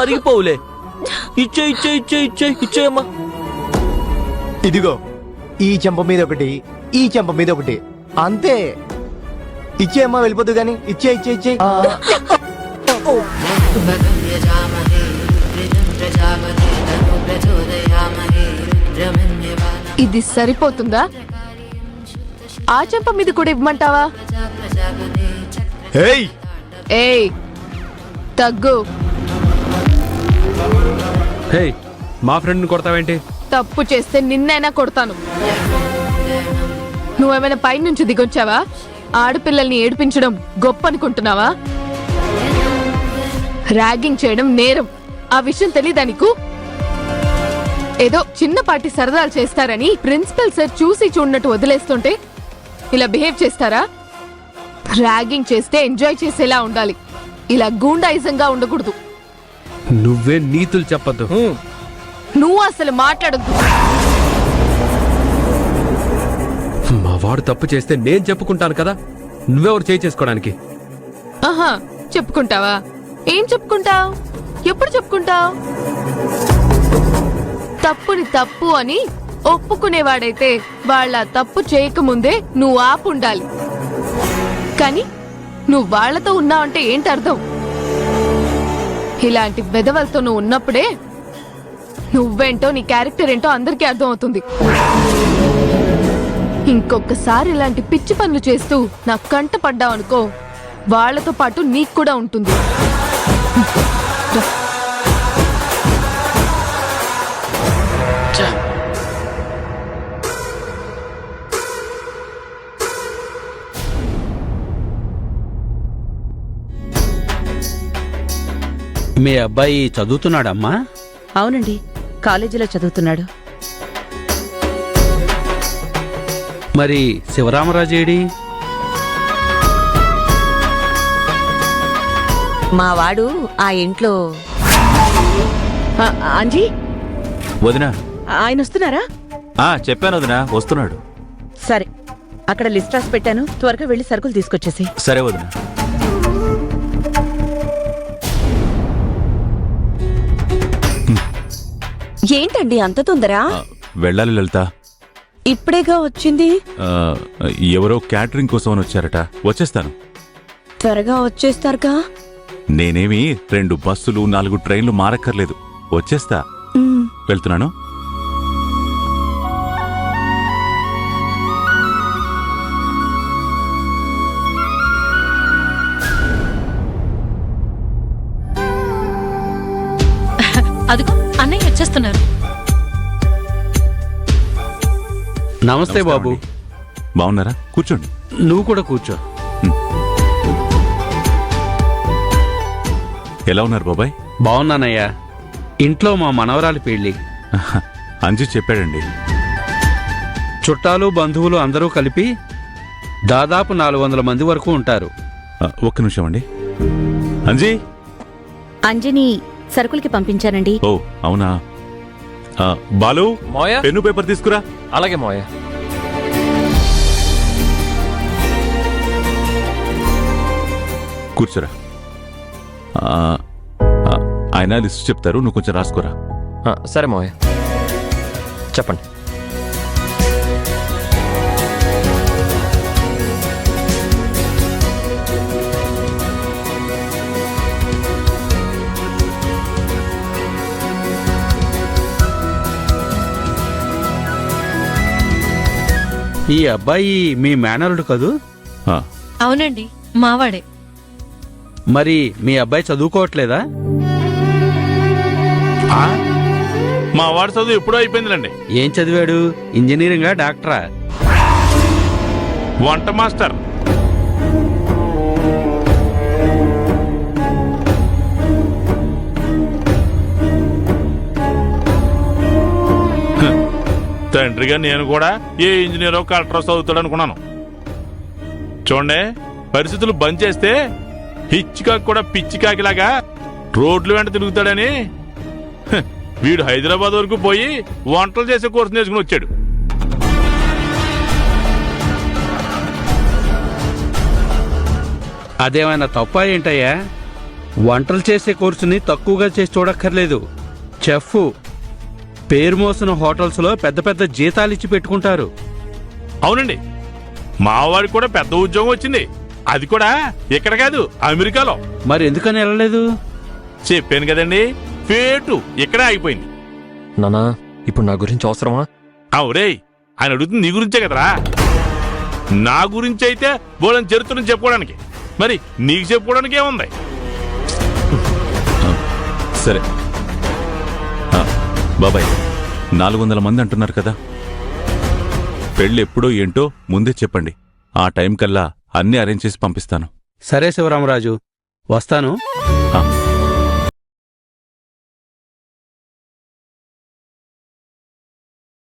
అరిగిపోవులే. ఇచ్చేయమ్మా. ఇదిగో ఈ చెంప మీద ఒకటి, ఈ చెంప మీద ఒకటి, అంతే. ఇచ్చేయమ్మా, వెళ్ళిపోద్దు గాని. ఇచ్చే. ఇది సరిపోతుందా? ఆ చెంప మీద కూడా ఇవ్వమంటావా? ఏయ్ తగ్గు. హే, మా ఫ్రెండ్ని కొడతావేంటి? తప్పు చేస్తే నిన్నైనా కొడతాను. నువ్వేమైనా పైనుంచి దిగొచ్చావా? ఆడపిల్లల్ని ఏడిపించడం గొప్ప అనుకుంటున్నావా? ర్యాగింగ్ చేయడం నేరం. ఆ విషయం తెలీదా నీకు? ఏదో చిన్నపాటి సరదాలు చేస్తారని ప్రిన్సిపల్ సార్ చూసి చూడనట్టు వదిలేస్తుంటే ఇలా బిహేవ్ చేస్తారా? ర్యాగింగ్ చేస్తే ఎంజాయ్ చేసేలా ఉండాలి, ఇలా గూండాయిజంగా ఉండకూడదు. నువ్వే నీతులు చెప్పద్దు. నువ్వు అసలు మాట్లాడద్దు. మా వాడు తప్పు చేస్తే నేను చెప్పుకుంటాను కదా, నువ్వెవరు చేయి చేసుకోవడానికి? ఆహా, చెప్పుకుంటావా? ఏం చెప్పుకుంటావు? ఎప్పుడు చెప్పుకుంటావు? తప్పుని తప్పు అని ఒప్పుకునేవాడైతే వాళ్ళ తప్పు చేయకముందే నువ్వు ఆపుండాలి. కానీ నువ్వు వాళ్లతో ఉన్నావంటే ఏంటి అర్థం? ఇలాంటి వెధవలతో నువ్వు ఉన్నప్పుడే నువ్వేంటో నీ క్యారెక్టర్ ఏంటో అందరికీ అర్థం అవుతుంది. ఇంకొకసారి ఇలాంటి పిచ్చి పనులు చేస్తూ నా కంట పడ్డావనుకో, వాళ్లతో పాటు నీకు కూడా ఉంటుంది. మీ అబ్బాయి చదువుతున్నాడమ్మా? అవునండి, కాలేజీలో చదువుతున్నాడు. మరి శివరామరాజు ఏడి? మా వాడు ఆ ఇంట్లో. అంజీ, వదినా ఆయన వస్తున్నారా? చెప్పాను వదినా, వస్తున్నాడు. సరే, అక్కడ లిస్ట్ రాసి పెట్టాను, త్వరగా వెళ్ళి సరుకులు తీసుకొచ్చేసి. సరే వదినా. ఏంటండి అంత తొందర? వెళ్ళాలి లలిత. ఇప్పుడేగా వచ్చింది. ఎవరో క్యాటరింగ్ కోసం అని వచ్చారట, వచ్చేస్తాను. త్వరగా వచ్చేస్తారుగా. నేనేమి 2 బస్సులు 4 ట్రైన్లు మారక్కర్లేదు, వచ్చేస్తా. వెళ్తున్నాను. అదిగో అన్నయ్య వచ్చేస్తున్నారు. నమస్తే బాబు. బాగున్నారా? కూర్చోండి. నువ్వు కూడా కూర్చో. ఎలా ఉన్నారు బాబాయ్? బాగున్నానయ్యా. ఇంట్లో మా మనవరాలి పెళ్లి. అంజీ చెప్పాడండి. చుట్టాలు బంధువులు అందరూ కలిపి దాదాపు 400 మంది వరకు ఉంటారు. ఒక్క నిమిషం అండి. అంజీ, అంజని సరుకులకి పంపించానండి. ఓ అవునా. బాలు, మోయ పెన్ను పేపర్ తీసుకురా. అలాగే మోయ. కూర్చోరా. ఆయన లిస్ట్ చెప్తారు, నువ్వు కొంచెం రాసుకోరా. సరే మోయ, చెప్పండి. ఈ అబ్బాయి మీ మేనరుడు కదూ? అవునండి, మావాడే. మరి మీ అబ్బాయి చదువుకోవట్లేదా? మా వాడి చదువు ఎప్పుడో అయిపోయిందిలేండి. ఏం చదివాడు? ఇంజనీరింగా, డాక్టరా? వంట మాస్టర్. తండ్రిగా నేను కూడా ఏ ఇంజనీరో కలెక్టరో చదువుతాడు అనుకున్నాను. చూడండి, పరిస్థితులు బంద్ చేస్తే హిచ్చికాకి కూడా పిచ్చికాకిలాగా రోడ్లు వెంట తిరుగుతాడని వీడు హైదరాబాద్ వరకు పోయి వంటలు చేసే కోర్సు నేర్చుకుని వచ్చాడు. అదేమైనా తప్ప ఏంటయ్యా? వంటలు చేసే కోర్సుని తక్కువగా చేసి చూడక్కర్లేదు. చెఫ్ పేరు మోసిన హోటల్స్లో పెద్ద పెద్ద జీతాలు ఇచ్చి పెట్టుకుంటారు. అవునండి, మావాడికి కూడా పెద్ద ఉద్యోగం వచ్చింది. అది కూడా ఇక్కడ కాదు, అమెరికాలో. మరి ఎందుకని వెళ్ళలేదు? చెప్పాను కదండి, ఫేటు ఇక్కడే ఆగిపోయింది. నానా ఇప్పుడు నా గురించి అవసరమా? అవురేయ్, ఆయన అడుగుతుంది నీ గురించే కదరా. నా గురించి అయితే బోలని చరిత్రను చెప్పుకోవడానికి, మరి నీకు చెప్పుకోవడానికి ఏముంది? సరే బాబాయ్, 400 మంది అంటున్నారు కదా, పెళ్ళి ఎప్పుడో ఏంటో ముందే చెప్పండి. ఆ టైం కల్లా అన్నీ అరేంజ్ చేసి పంపిస్తాను. సరే శివరామరాజు, వస్తాను. ఆ.